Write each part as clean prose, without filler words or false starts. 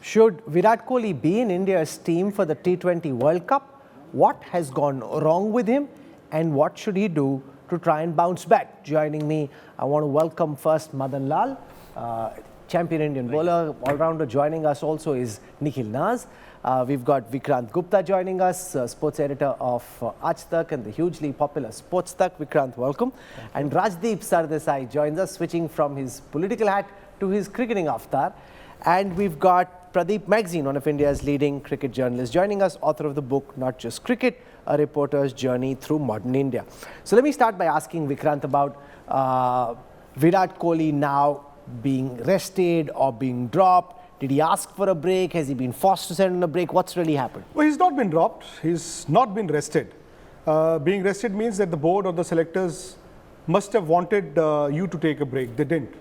Should Virat Kohli be in India's team for the T20 World Cup? What has gone wrong with him and what should he do to try and bounce back? Joining me, I want to welcome first Madan Lal, champion Indian bowler, all-rounder. Joining us also is Nikhil Naz. We've got Vikrant Gupta joining us, sports editor of AajTak and the hugely popular SportsTak. Vikrant, welcome. And Rajdeep Sardesai joins us, switching from his political hat to his cricketing avatar. And we've got Pradeep Magazine, one of India's leading cricket journalists, joining us, author of the book, Not Just Cricket, A Reporter's Journey Through Modern India. So let me start by asking Vikrant about Virat Kohli now being rested or being dropped. Did he ask for a break? Has he been forced to send on a break? What's really happened? Well, he's not been dropped. He's not been rested. Being rested means that the board or the selectors must have wanted you to take a break. They didn't.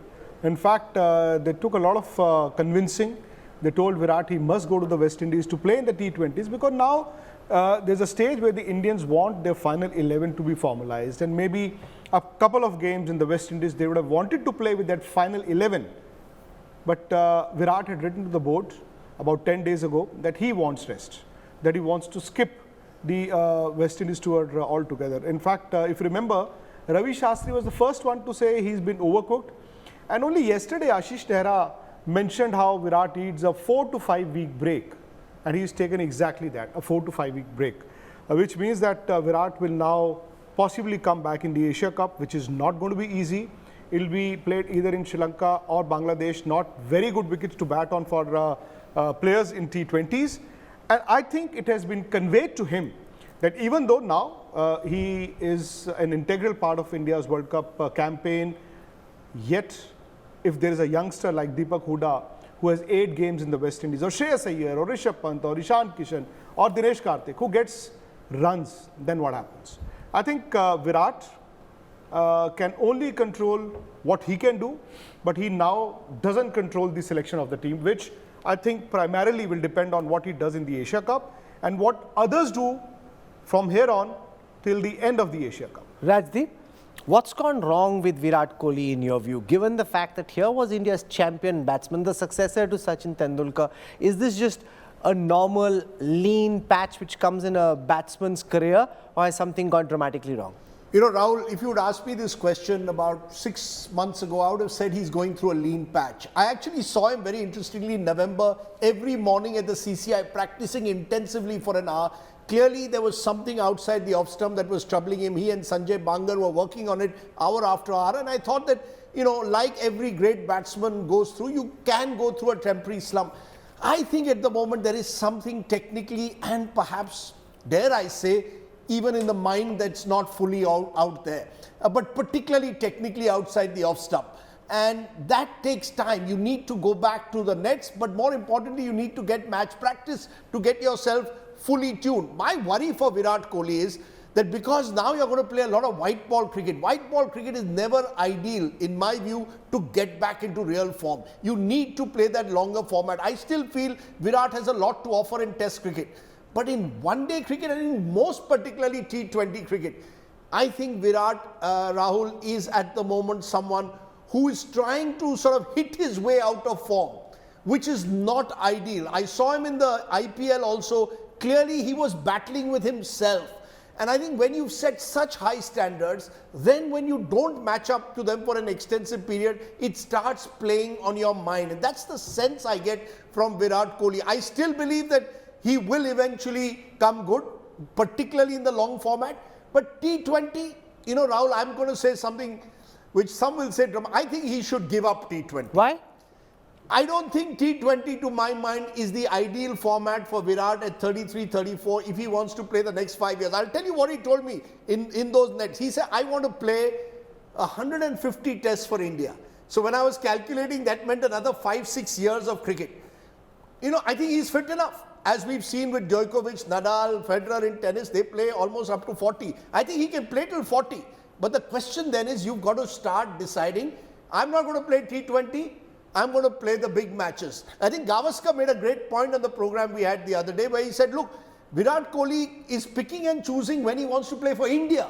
In fact, they took a lot of convincing. They told Virat he must go to the West Indies to play in the T20s because now there's a stage where the Indians want their final 11 to be formalized, and maybe a couple of games in the West Indies they would have wanted to play with that final 11. But Virat had written to the board about 10 days ago that he wants rest, that he wants to skip the West Indies tour altogether. In fact, if you remember, Ravi Shastri was the first one to say he's been overcooked. And only yesterday, Ashish Nehra mentioned how Virat needs a 4 to 5 week break. And he's taken exactly that, a 4 to 5 week break. Which means that Virat will now possibly come back in the Asia Cup, which is not going to be easy. It will be played either in Sri Lanka or Bangladesh. Not very good wickets to bat on for players in T20s. And I think it has been conveyed to him that even though now he is an integral part of India's World Cup campaign, yet if there is a youngster like Deepak Hooda who has 8 games in the West Indies, or Shreyas Iyer, or Rishabh Pant, or Ishan Kishan, or Dinesh Karthik, who gets runs, then what happens? I think Virat can only control what he can do, but he now doesn't control the selection of the team, which I think primarily will depend on what he does in the Asia Cup and what others do from here on till the end of the Asia Cup. Rajdeep, what's gone wrong with Virat Kohli in your view, given the fact that here was India's champion batsman, the successor to Sachin Tendulkar? Is this just a normal lean patch which comes in a batsman's career, or has something gone dramatically wrong? You know, Rahul, if you would ask me this question about 6 months ago, I would have said he's going through a lean patch. I actually saw him very interestingly in November, every morning at the CCI, practicing intensively for an hour. Clearly, there was something outside the off stump that was troubling him. He and Sanjay Bangar were working on it hour after hour. And I thought that, you know, like every great batsman goes through, you can go through a temporary slump. I think at the moment there is something technically and perhaps, dare I say, even in the mind that's not fully out there, but particularly technically outside the off stump. And that takes time. You need to go back to the nets, but more importantly, you need to get match practice to get yourself fully tuned. My worry for Virat Kohli is that because now you're going to play a lot of white ball cricket. White ball cricket is never ideal, in my view, to get back into real form. You need to play that longer format. I still feel Virat has a lot to offer in test cricket. But in one-day cricket and in most particularly T20 cricket, I think Virat, Rahul, is at the moment someone who is trying to sort of hit his way out of form, which is not ideal. I saw him in the IPL also. Clearly, he was battling with himself. And I think when you've set such high standards, then when you don't match up to them for an extensive period, it starts playing on your mind. And that's the sense I get from Virat Kohli. I still believe that he will eventually come good, particularly in the long format. But T20, you know, Rahul, I'm going to say something which some will say, I think he should give up T20. Why? I don't think T20, to my mind, is the ideal format for Virat at 33, 34 if he wants to play the next 5 years. I'll tell you what he told me in those nets. He said, I want to play 150 tests for India. So when I was calculating, that meant another 5-6 years of cricket. You know, I think he's fit enough. As we've seen with Djokovic, Nadal, Federer in tennis, they play almost up to 40. I think he can play till 40. But the question then is, you've got to start deciding, I'm not going to play T20, I'm going to play the big matches. I think Gavaskar made a great point on the program we had the other day where he said, look, Virat Kohli is picking and choosing when he wants to play for India,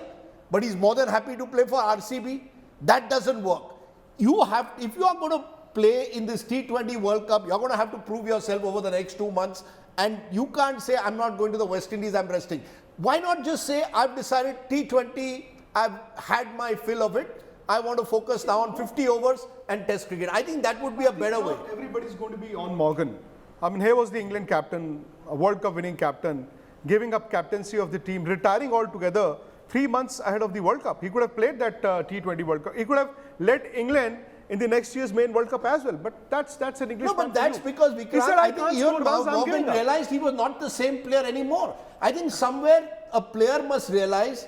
but he's more than happy to play for RCB. That doesn't work. If you are going to play in this T20 World Cup. You're going to have to prove yourself over the next 2 months. And you can't say, I'm not going to the West Indies, I'm resting. Why not just say, I've decided T20, I've had my fill of it. I want to focus now on 50 overs and Test cricket. I think that would be a better way. Everybody's going to be on Morgan. I mean, here was the England captain, a World Cup winning captain, giving up captaincy of the team, retiring altogether 3 months ahead of the World Cup. He could have played that T20 World Cup. He could have led England in the next year's main World Cup as well. But that's an English. No, but that's because I think even Morgan realized he was not the same player anymore. I think somewhere a player must realize,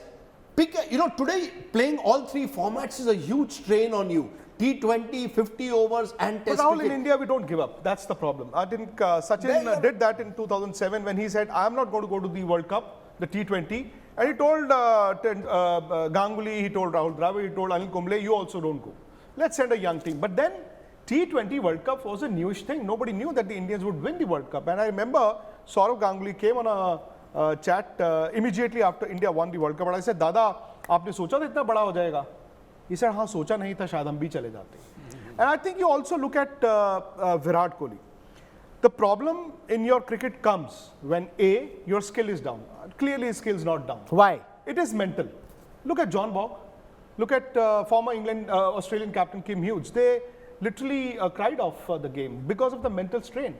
today playing all 3 formats is a huge strain on you. T20, 50 overs and Test cricket. cricket. In India, we don't give up. That's the problem. I think Sachin did that in 2007 when he said, I'm not going to go to the World Cup, the T20. And he told Ganguly, he told Rahul Dravid, he told Anil Kumble, you also don't go. Let's send a young team. But then T20 World Cup was a newish thing. Nobody knew that the Indians would win the World Cup. And I remember Saurav Ganguly came on a chat immediately after India won the World Cup. And I said, Dada, आपने सोचा था इतना बड़ा हो जाएगा? He said, हाँ सोचा नहीं था, शायद हम भी चले जाते. And I think you also look at Virat Kohli. The problem in your cricket comes when A, your skill is down. Clearly his skill is not down. Why? It is mental. Look at John Bog. Look at former Australian captain Kim Hughes. They literally cried off the game because of the mental strain.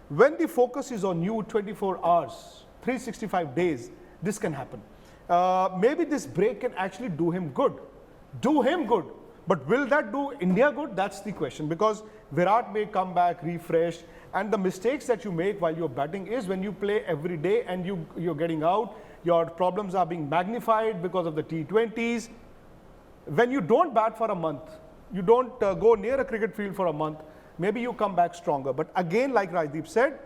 When the focus is on you 24 hours, 365 days, this can happen. Maybe this break can actually do him good. But will that do India good? That's the question, because Virat may come back refreshed, and the mistakes that you make while you're batting is when you play every day and you're getting out, your problems are being magnified because of the T20s. When you don't bat for a month, you don't go near a cricket field for a month, maybe you come back stronger. But again, like Rajdeep said,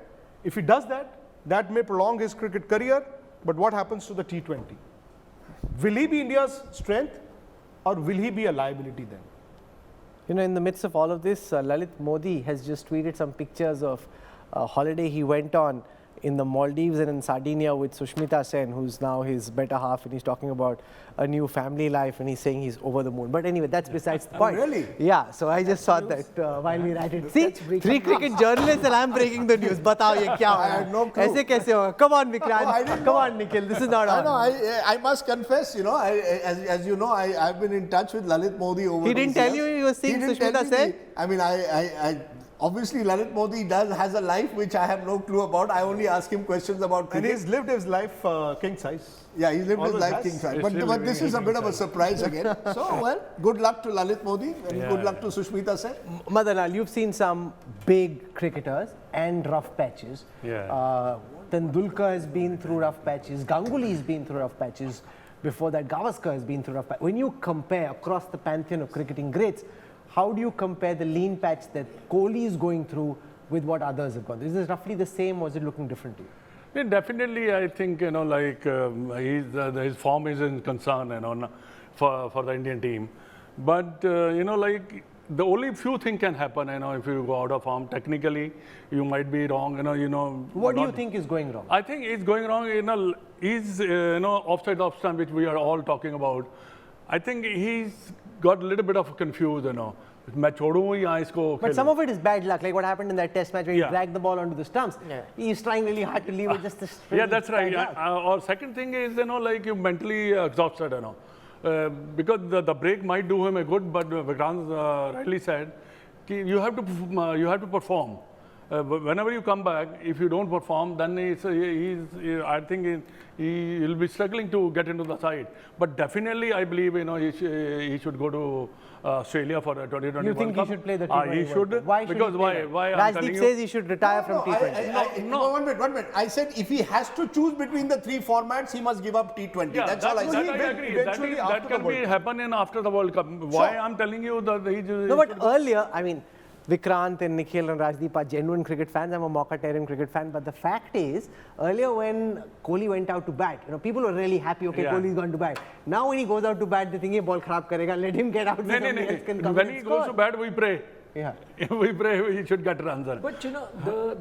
if he does that, that may prolong his cricket career. But what happens to the T20? Will he be India's strength, or will he be a liability then? In the midst of all of this, Lalit Modi has just tweeted some pictures of a holiday he went on in the Maldives and in Sardinia with Sushmita Sen, who's now his better half, and he's talking about a new family life, and he's saying he's over the moon. But anyway, that's besides the point. Really? Yeah, so I just thought that while we write it. See, 3 cricket journalists and I'm breaking the news. Batao ye kya I had no clue. Aise kaise hoga? Come on, Vikrant. No, Come on, Nikhil. This is not on. I must confess, as you know, I've been in touch with Lalit Modi over He didn't tell you he was seeing Sushmita Sen? I mean, obviously, Lalit Modi has a life which I have no clue about. I only ask him questions about cricket. And he's lived his life king size. Yeah, he's lived his Always life has. king size. But this is a bit of a surprise again. So, well, good luck to Lalit Modi and good luck to Sushmita Sen. Madanlal, you've seen some big cricketers and rough patches. Yeah. Tendulkar has been through rough patches. Ganguly has been through rough patches. Before that, Gavaskar has been through rough patches. When you compare across the pantheon of cricketing greats, how do you compare the lean patch that Kohli is going through with what others have gone through? Is this roughly the same, or is it looking different to you? Yeah, definitely, I think, his form is in concern, for the Indian team. But, the only few things can happen, if you go out of form. Technically, you might be wrong, What do you think is going wrong? I think it's going wrong, he's, offside off stump, which we are all talking about. I think he's got a little bit of confused, But some of it is bad luck, like what happened in that test match where he dragged the ball onto the stumps. Yeah. He's trying really hard to leave it just this. Yeah, that's right. Or second thing is, you mentally exhausted, because the break might do him a good, but Vikrant rightly said, you have to perform. Whenever you come back, if you don't perform, then I think he'll be struggling to get into the side. But definitely, I believe he should go to Australia for the 2020 You think World he Cup. should play the T20 He should. World Cup? Why should because he play why? that? I'm telling Rajdeep you. says he should retire from T20. One minute. I said if he has to choose between the 3 formats, he must give up T20. Yeah, that's all I said. I agree. That can be happen after the World Cup. Why I'm telling you that he No, but earlier, I mean, Vikrant and Nikhil and Rajdeep are genuine cricket fans. I'm a Mockatarian cricket fan. But the fact is, earlier when Kohli went out to bat, people were really happy, Kohli's gone to bat. Now when he goes out to bat, they think he ball kharab karega, let him get out. No. When he goes to bat, we pray. Yeah. We pray he should get runs. But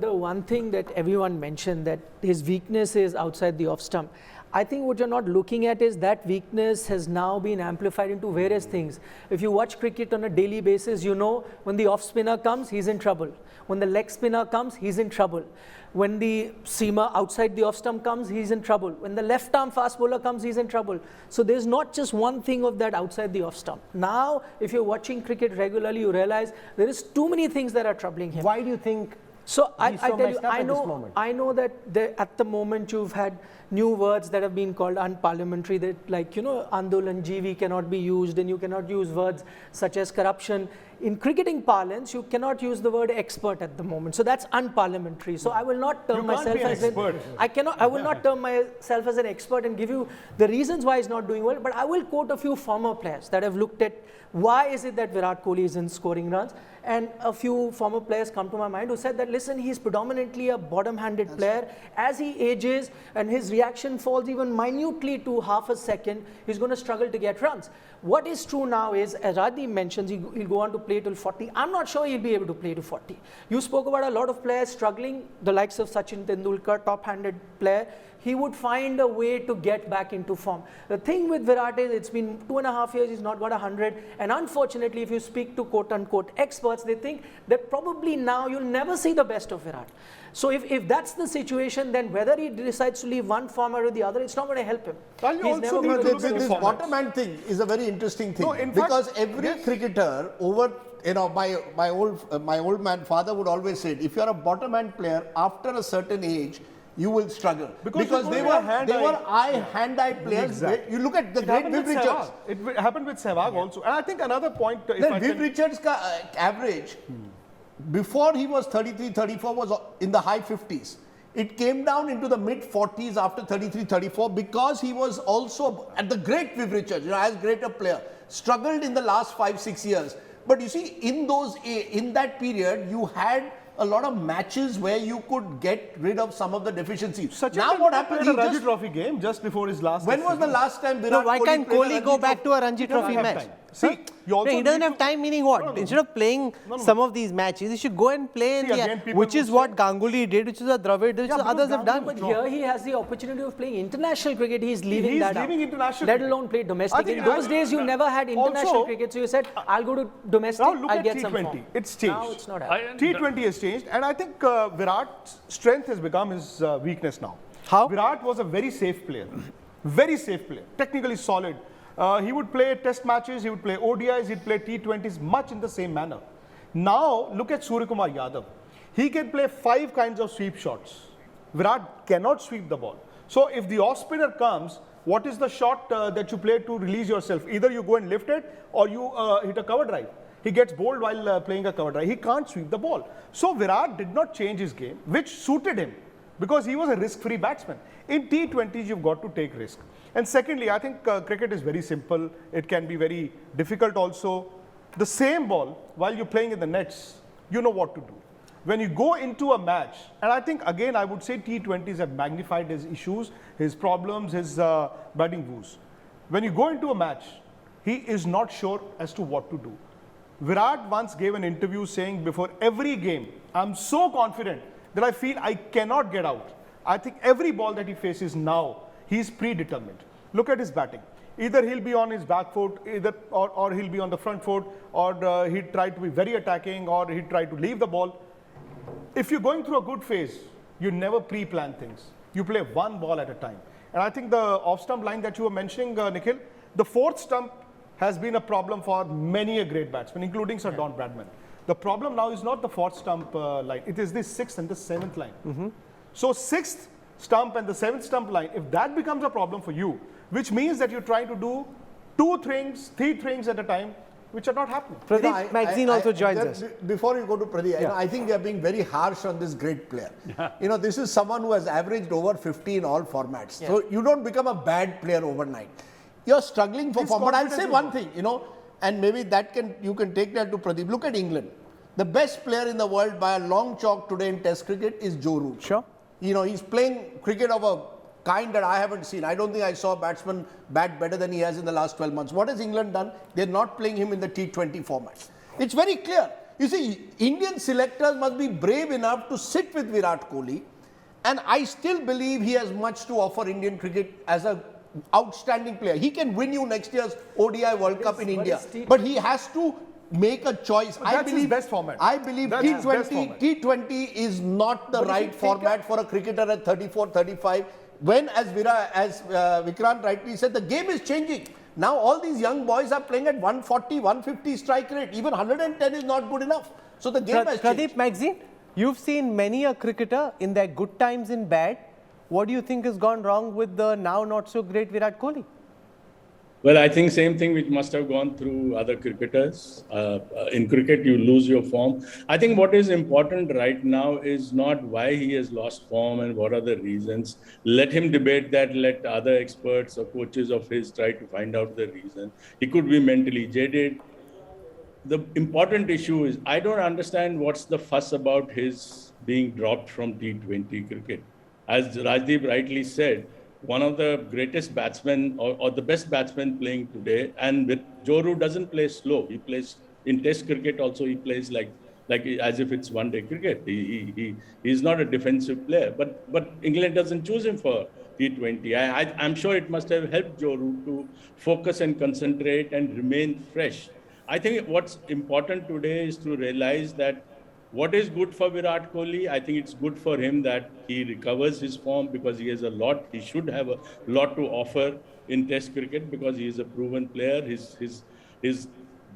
the one thing that everyone mentioned, that his weakness is outside the off stump. I think what you're not looking at is that weakness has now been amplified into various things. If you watch cricket on a daily basis, you know when the off spinner comes, he's in trouble. When the leg spinner comes, he's in trouble. When the seamer outside the off stump comes, he's in trouble. When the left arm fast bowler comes, he's in trouble. So there's not just one thing of that outside the off stump. Now, if you're watching cricket regularly, you realize there is too many things that are troubling him. Why do you think So I he's so tell you, messed up at this moment? I know that at the moment you've had new words that have been called unparliamentary, that like, you know, Andolan Jeevi cannot be used, and you cannot use words such as corruption. In cricketing parlance, you cannot use the word expert at the moment. So that's unparliamentary. So I will not term myself as an expert. I will not term myself as an expert and give you the reasons why he's not doing well, but I will quote a few former players that have looked at why is it that Virat Kohli isn't scoring runs. And a few former players come to my mind who said that, listen, he's predominantly a bottom-handed player. As he ages and his reaction falls even minutely to half a second, he's going to struggle to get runs. What is true now is, as Radhi mentions, he'll go on to play till 40. I'm not sure he'll be able to play to 40. You spoke about a lot of players struggling, the likes of Sachin Tendulkar, top-handed player. He would find a way to get back into form. The thing with Virat is it's been 2.5 years, he's not got 100. And unfortunately, if you speak to quote-unquote experts, they think that probably now you'll never see the best of Virat. So if that's the situation, then whether he decides to leave one format or the other, it's not going to help him. This bottom-hand thing is a very interesting thing. No, because every cricketer over, you know, my old man father would always say, if you're a bottom-hand player, after a certain age, you will struggle because they were hand-eye players. Exactly. You look at the great Viv Richards. It happened with Sehwag also. And I think another point. Viv Richards' average before he was 33, 34 was in the high 50s. It came down into the mid 40s after 33, 34 because he was also at the great Viv Richards, you know, as great a player, struggled in the last 5-6 years. But you see, in that period, you had a lot of matches where you could get rid of some of the deficiencies. Now what happened? He Ranji Trophy game just before his last. When was the last time Virat why can't Kohli go back to a Ranji Trophy match? See, he doesn't have time, meaning what? Instead of playing some of these matches, he should go and play in the which is what Ganguly did, which is what Dravid did, which others have done. But here he has the opportunity of playing international cricket. He's leaving that out. International let alone play domestic. In those days, you never had international cricket, so you said, I'll go to domestic, I'll get some form. It's changed. Now it's not happening. T20 has changed, and I think Virat's strength has become his weakness now. How? Virat was a very safe player. Very safe player. Technically solid. He would play test matches, he would play ODIs, he'd play T20s much in the same manner. Now, look at Suryakumar Yadav. He can play 5 kinds of sweep shots. Virat cannot sweep the ball. So, if the off spinner comes, what is the shot that you play to release yourself? Either you go and lift it or you hit a cover drive. He gets bowled while playing a cover drive. He can't sweep the ball. So, Virat did not change his game, which suited him because he was a risk-free batsman. In T20s, you've got to take risk. And secondly, I think cricket is very simple. It can be very difficult also. The same ball, while you're playing in the nets, you know what to do. When you go into a match, and I think, again, I would say T20s have magnified his issues, his problems, his batting woes. When you go into a match, he is not sure as to what to do. Virat once gave an interview saying, before every game, I'm so confident that I feel I cannot get out. I think every ball that he faces now, he's predetermined. Look at his batting. Either he'll be on his back foot, or he'll be on the front foot, or he'd try to be very attacking, or he'd try to leave the ball. If you're going through a good phase, you never pre-plan things. You play one ball at a time. And I think the off-stump line that you were mentioning, Nikhil, the 4th stump has been a problem for many a great batsman, including Sir Don Bradman. The problem now is not the 4th stump line. It is the 6th and the 7th line. So 6th stump and the 7th stump line, if that becomes a problem for you, which means that you're trying to do 2 things, 3 things at a time, which are not happening. Pradeep Magazine also joins us. Before you go to Pradeep, I think we are being very harsh on this great player. You know, this is someone who has averaged over 50 in all formats. So you don't become a bad player overnight. You're struggling for form. But I'll say one thing, you know, and maybe you can take that to Pradeep. Look at England. The best player in the world by a long chalk today in Test cricket is Joe Root. Sure. You know, he's playing cricket of a kind that I haven't seen. I don't think I saw a batsman bat better than he has in the last 12 months. What has England done? They're not playing him in the T20 format. It's very clear. You see, Indian selectors must be brave enough to sit with Virat Kohli And I still believe he has much to offer Indian cricket as an outstanding player. He can win you next year's ODI World Cup in India. But he has to make a choice. That's his best format. I believe That's his best format. T20 is not the right format for a cricketer at 34, 35. When, as Vikrant rightly said, the game is changing. Now all these young boys are playing at 140, 150 strike rate. Even 110 is not good enough. So the game has changed. Pradeep Magazine, you've seen many a cricketer in their good times and bad. What do you think has gone wrong with the now not so great Virat Kohli? Well, I think same thing which must have gone through other cricketers. In cricket, you lose your form. I think what is important right now is not why he has lost form and what are the reasons. Let him debate that. Let other experts or coaches of his try to find out the reason. He could be mentally jaded. The important issue is I don't understand what's the fuss about his being dropped from T20 cricket. As Rajdeep rightly said, one of the greatest batsmen or the best batsmen playing today, and with Joe Root doesn't play slow. He plays in Test cricket also. He plays like as if it's one-day cricket. He's not a defensive player, but England doesn't choose him for T20. I'm sure it must have helped Joe Root to focus and concentrate and remain fresh. I think what's important today is to realize that what is good for Virat Kohli, I think it's good for him that he recovers his form because he has a lot, he should have a lot to offer in Test cricket because he is a proven player. His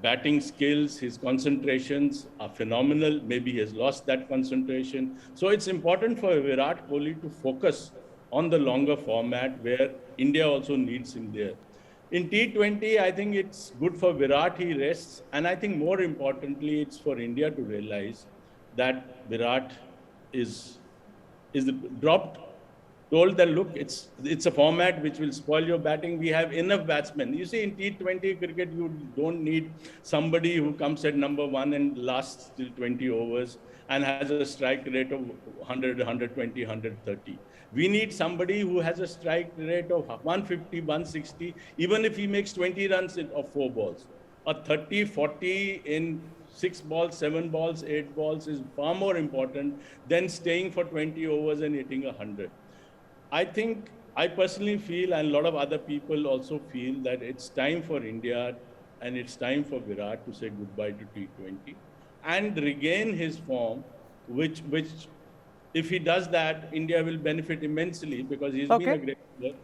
batting skills, his concentrations are phenomenal. Maybe he has lost that concentration. So it's important for Virat Kohli to focus on the longer format where India also needs him there. In T20, I think it's good for Virat, he rests. And I think more importantly, it's for India to realize that Virat is dropped, told that, look, it's a format which will spoil your batting. We have enough batsmen. You see, in T20 cricket, you don't need somebody who comes at number 1 and lasts till 20 overs and has a strike rate of 100, 120, 130. We need somebody who has a strike rate of 150, 160, even if he makes 20 runs of 4 balls. A 30, 40 in 6 balls, 7 balls, 8 balls is far more important than staying for 20 overs and hitting 100. I personally feel, and a lot of other people also feel, that it's time for India and it's time for Virat to say goodbye to T20 and regain his form, which if he does that, India will benefit immensely because he's been a great player.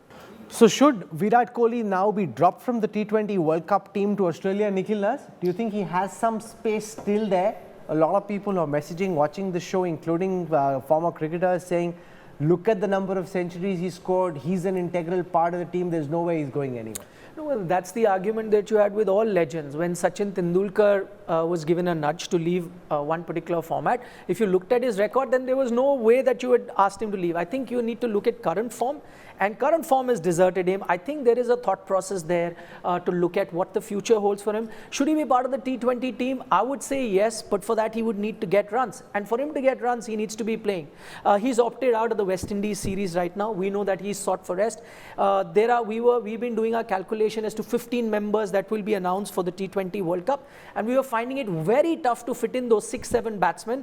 So should Virat Kohli now be dropped from the T20 World Cup team to Australia, Nikhil Nas? Do you think he has some space still there? A lot of people are messaging, watching the show, including former cricketers, saying, look at the number of centuries he scored. He's an integral part of the team. There's no way he's going anywhere. No, well, that's the argument that you had with all legends. When Sachin Tendulkar was given a nudge to leave one particular format, if you looked at his record, then there was no way that you had asked him to leave. I think you need to look at current form, and current form has deserted him. I think there is a thought process there to look at what the future holds for him. Should he be part of the T20 team? I would say yes, but for that he would need to get runs. And for him to get runs, he needs to be playing. He's opted out of the West Indies series right now. We know that he's sought for rest. We've been doing our calculation as to 15 members that will be announced for the T20 World Cup, and we were finding it very tough to fit in those 6-7 batsmen.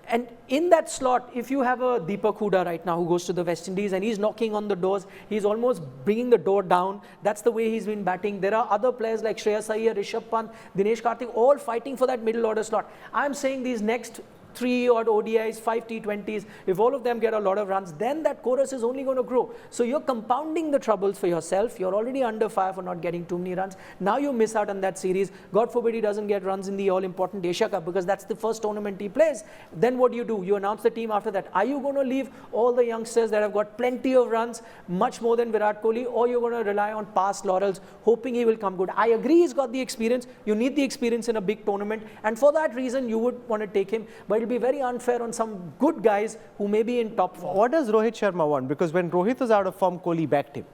And in that slot, if you have a Deepak Hooda right now who goes to the West Indies and he's knocking on the doors, he's almost bringing the door down. That's the way he's been batting. There are other players like Shreyas Iyer, Rishabh Pant, Dinesh Karthik, all fighting for that middle order slot. I'm saying these next 3 odd ODIs, 5 T20s, if all of them get a lot of runs, then that chorus is only going to grow. So you're compounding the troubles for yourself. You're already under fire for not getting too many runs. Now you miss out on that series. God forbid he doesn't get runs in the all-important Asia Cup because that's the first tournament he plays. Then what do? You announce the team after that. Are you going to leave all the youngsters that have got plenty of runs, much more than Virat Kohli, or you're going to rely on past laurels, hoping he will come good? I agree he's got the experience. You need the experience in a big tournament, and for that reason you would want to take him, but it'll be very unfair on some good guys who may be in top form. What does Rohit Sharma want? Because when Rohit was out of form, Kohli backed him.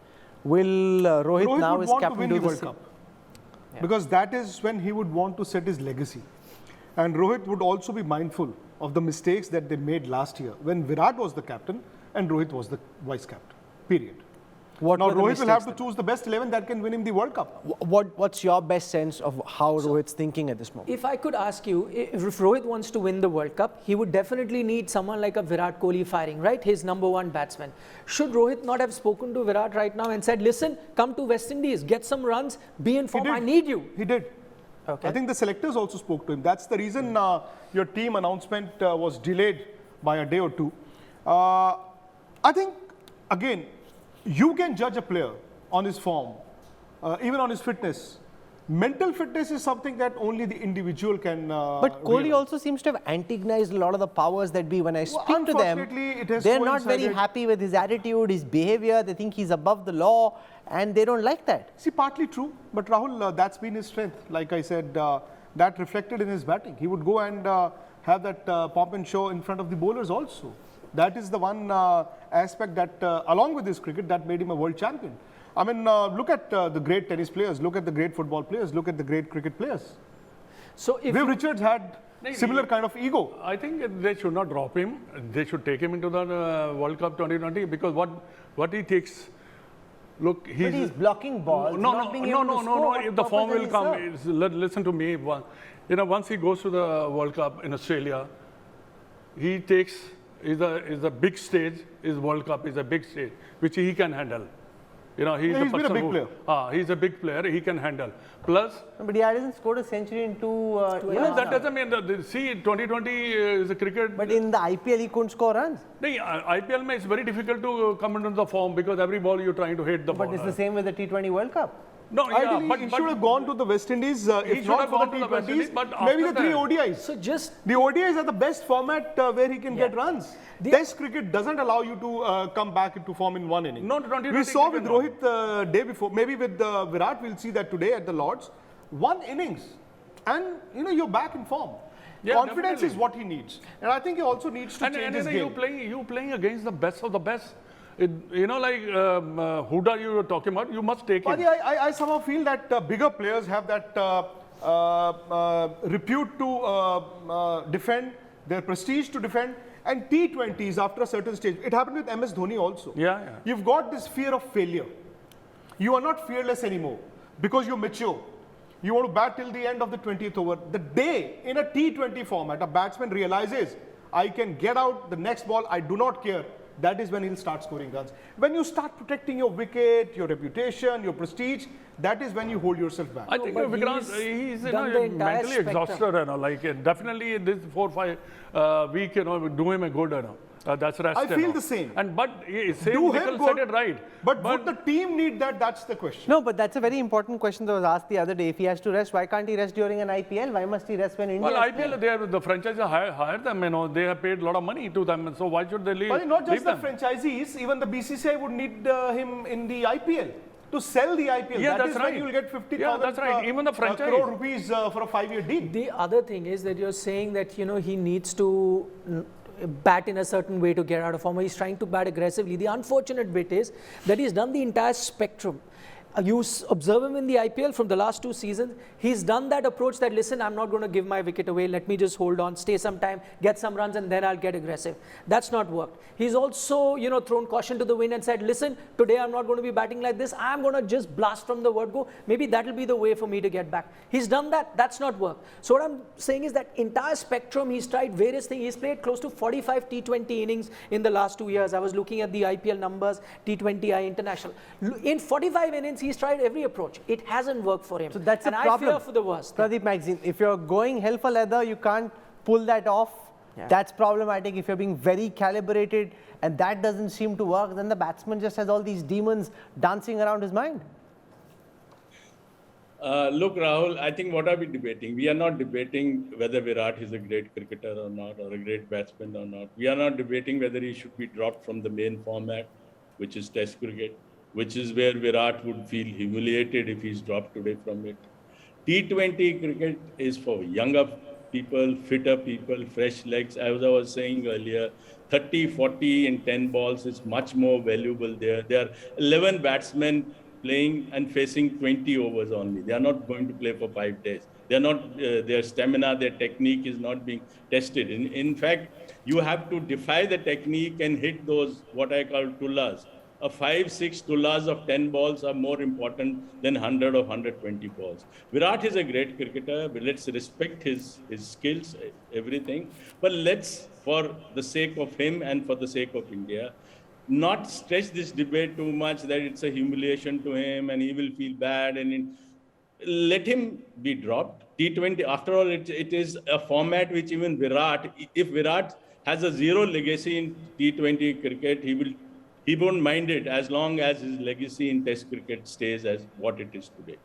Will Rohit now as captain do the World Cup? Because that is when he would want to set his legacy. And Rohit would also be mindful of the mistakes that they made last year when Virat was the captain and Rohit was the vice captain, period. What now were the Rohit will mistakes have to then? choose the best 11 that can win him the World Cup. What's your best sense of how Rohit's thinking at this moment? If I could ask you, if Rohit wants to win the World Cup, he would definitely need someone like a Virat Kohli firing, right? His #1 batsman. Should Rohit not have spoken to Virat right now and said, listen, come to West Indies, get some runs, be in form, I need you? He did. Okay. I think the selectors also spoke to him. That's the reason your team announcement was delayed by a day or two. I think, again, you can judge a player on his form, even on his fitness. Mental fitness is something that only the individual can But Kohli realize. also seems to have antagonized a lot of the powers that be. When I speak to them, unfortunately, it has they're not very coincided. happy with his attitude, his behavior. They think he's above the law and they don't like that. See, partly true, but Rahul, that's been his strength. Like I said, that reflected in his batting. He would go and have that pomp and show in front of the bowlers also. That is the one aspect that, along with his cricket, that made him a world champion. I mean, look at the great tennis players, look at the great football players, look at the great cricket players. So if Viv Richards had similar kind of ego. I think they should not drop him. They should take him into the World Cup 2020 because what he takes. Look, But he's blocking balls. not being able to score. no. What If the purpose form does will he come, serve? listen to me. Once he goes to the World Cup in Australia, he takes is a big stage. Is World Cup is a big stage which he can handle. He's Yeah, a he's been a person big who, player. he's a big player. He can handle. Plus, But he hasn't scored a century in 2 years. that now. doesn't mean that. See, 2020 is a cricket. But in the IPL, he couldn't score runs. No, IPL mein it's very difficult to come into the form because every ball you're trying to hit the ball. But it's the same with the T20 World Cup. No, yeah, Ideally, but, he but should have gone to the West Indies, He if should not have for gone the to the West T20s, Indies, but maybe the after 3 that- ODIs. so just The ODIs are the best format where he can get runs. The- Test cricket doesn't allow you to come back into form in one inning. No, 2020 we saw with cricket Rohit day before, maybe with Virat, we'll see that today at the Lords. One innings, and you're back in form. Yeah, Confidence definitely. is what he needs, and I think he also needs to and change his you game. playing against the best of the best. Huda you were talking about, you must take But him. I somehow feel that bigger players have that repute to defend, their prestige to defend, and T20s after a certain stage. It happened with MS Dhoni also. Yeah. You've got this fear of failure. You are not fearless anymore because you're mature. You want to bat till the end of the 20th over. The day in a T20 format, a batsman realizes, I can get out the next ball, I do not care. That is when he'll start scoring runs. When you start protecting your wicket, your reputation, your prestige, that is when you hold yourself back. I think but Vikrant, he's he's done the entire mentally spectrum. exhausted, definitely in this 4-5 week, do him a good, that's rest. I feel the same. But same Do him Nikhil good, said it right. But would the team need that? That's the question. No, but that's a very important question that was asked the other day. If he has to rest, why can't he rest during an IPL? Why must he rest when India Well, is playing? the franchise hired them, they have paid a lot of money to them, so why should they leave? But not just leave the them? franchisees, even the BCCI would need him in the IPL. To sell the IPL, Yeah, that that's is when right. you'll get 50,000 Yeah, that's right. Even the franchise. crore rupees for a 5-year deal. the other thing is that you're saying that he needs to bat in a certain way to get out of form. He's trying to bat aggressively. The unfortunate bit is that he's done the entire spectrum. You observe him in the IPL from the last 2 seasons. He's done that approach that, listen, I'm not going to give my wicket away. Let me just hold on, stay some time, get some runs, and then I'll get aggressive. That's not worked. He's also, thrown caution to the wind and said, listen, today I'm not going to be batting like this. I'm going to just blast from the word go. Maybe that'll be the way for me to get back. He's done that. That's not worked. So what I'm saying is that entire spectrum, he's tried various things. He's played close to 45 T20 innings in the last 2 years. I was looking at the IPL numbers, T20I International. In 45 innings, he's tried every approach. It hasn't worked for him. So that's and a problem. I fear for the worst. Pradeep Magazine, if you're going hell for leather, you can't pull that off. Yeah. That's problematic. If you're being very calibrated and that doesn't seem to work, then the batsman just has all these demons dancing around his mind. Look, Rahul, I think what are we debating? We are not debating whether Virat is a great cricketer or not, or a great batsman or not. We are not debating whether he should be dropped from the main format, which is Test cricket, which is where Virat would feel humiliated if he's dropped today from it. T20 cricket is for younger people, fitter people, fresh legs. As I was saying earlier, 30, 40 in 10 balls is much more valuable there. There are 11 batsmen playing and facing 20 overs only. They are not going to play for 5 days. They are not, their stamina, their technique is not being tested. In fact, you have to defy the technique and hit those, what I call tullas, 5, 6 tullas of 10 balls are more important than 100 or 120 balls. Virat is a great cricketer, but let's respect his skills, everything. But let's, for the sake of him and for the sake of India, not stretch this debate too much that it's a humiliation to him and he will feel bad. Let him be dropped. T20, after all, it is a format which even Virat, if Virat has a zero legacy in T20 cricket, he won't mind it as long as his legacy in Test cricket stays as what it is today.